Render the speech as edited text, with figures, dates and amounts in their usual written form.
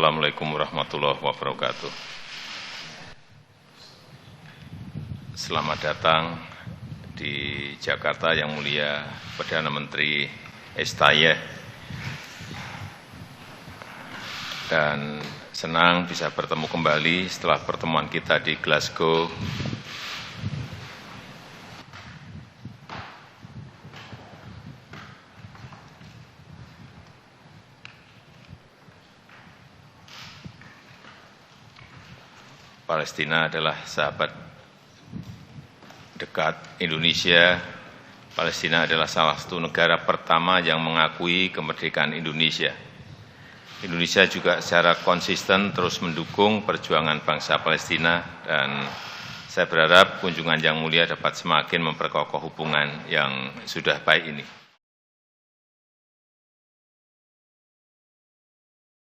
Assalamualaikum warahmatullahi wabarakatuh. Selamat datang di Jakarta yang mulia Perdana Menteri Astaye, dan senang bisa bertemu kembali setelah pertemuan kita di Glasgow. Palestina adalah sahabat dekat Indonesia. Palestina adalah salah satu negara pertama yang mengakui kemerdekaan Indonesia. Indonesia juga secara konsisten terus mendukung perjuangan bangsa Palestina, dan saya berharap kunjungan yang mulia dapat semakin memperkokoh hubungan yang sudah baik ini.